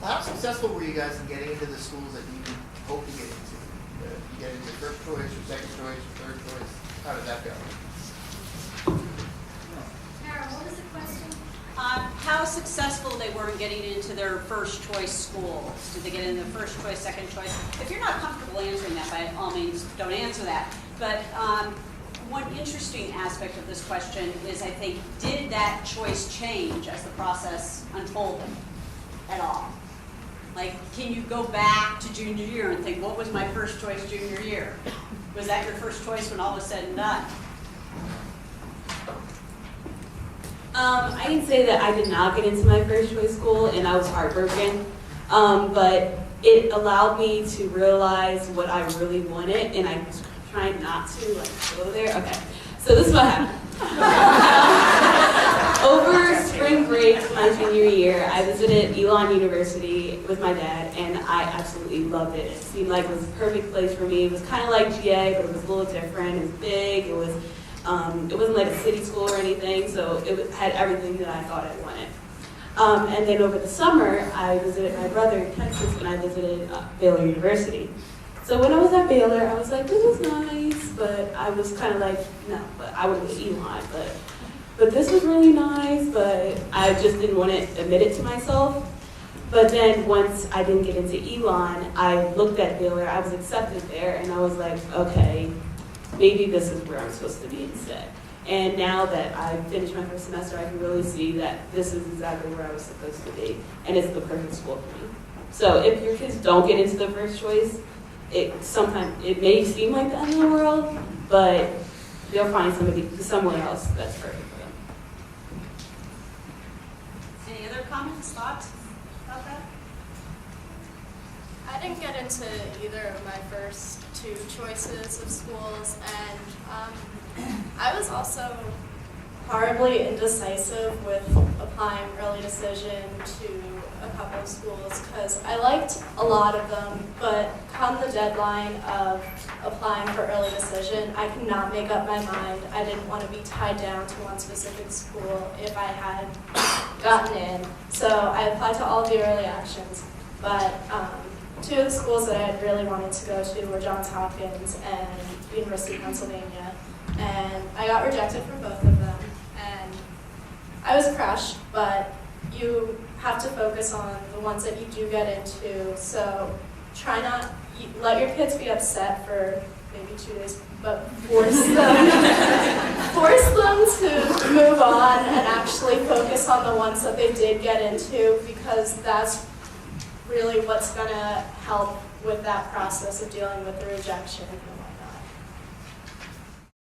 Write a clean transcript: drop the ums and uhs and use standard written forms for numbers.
how successful were you guys in getting into the schools that you hope to get into? You get into first choice or second choice or third choice? How did that go? Kara, what was the question? How successful they were in getting into their first choice schools. Did they get in the first choice, second choice? If you're not comfortable answering that, by all means, don't answer that. But one interesting aspect of this question is, I think, did that choice change as the process unfolded at all? Like, can you go back to junior year and think, what was my first choice junior year? Was that your first choice when all was said and done? I can say that I did not get into my first choice school, and I was heartbroken. But it allowed me to realize what I really wanted, and I was trying not to go there. Okay, so this is what happened. Over spring break, my junior year, I visited Alumni University with my dad, and I absolutely loved it. It seemed like it was a perfect place for me. It was kind of like GA, but it was a little different. It was big. It wasn't like a city school or anything, so it had everything that I thought I wanted. And then over the summer, I visited my brother in Texas, and I visited Baylor University. So when I was at Baylor, I was like, this is nice, but I was kind of like, no, but I would go to Elon, but this was really nice, but I just didn't want to admit it to myself. But then once I didn't get into Elon, I looked at Baylor, I was accepted there, and I was like, okay, maybe this is where I'm supposed to be instead. And now that I've finished my first semester, I can really see that this is exactly where I was supposed to be, and it's the perfect school for me. So if your kids don't get into the first choice, sometimes it may seem like the end of the world, but they'll find somewhere else that's perfect for them. Any other comments, thoughts about that? I didn't get into either of my first two choices of schools, and I was also horribly indecisive with applying early decision to a couple of schools because I liked a lot of them, but come the deadline of applying for early decision, I could not make up my mind. I didn't want to be tied down to one specific school if I had gotten in. So I applied to all of the early actions, but two of the schools that I had really wanted to go to were Johns Hopkins and University of Pennsylvania, and I got rejected from both of them, and I was crushed, but you have to focus on the ones that you do get into, so try not, let your kids be upset for maybe 2 days, but force them to move on and actually focus on the ones that they did get into, because that's really what's going to help with that process of dealing with the rejection.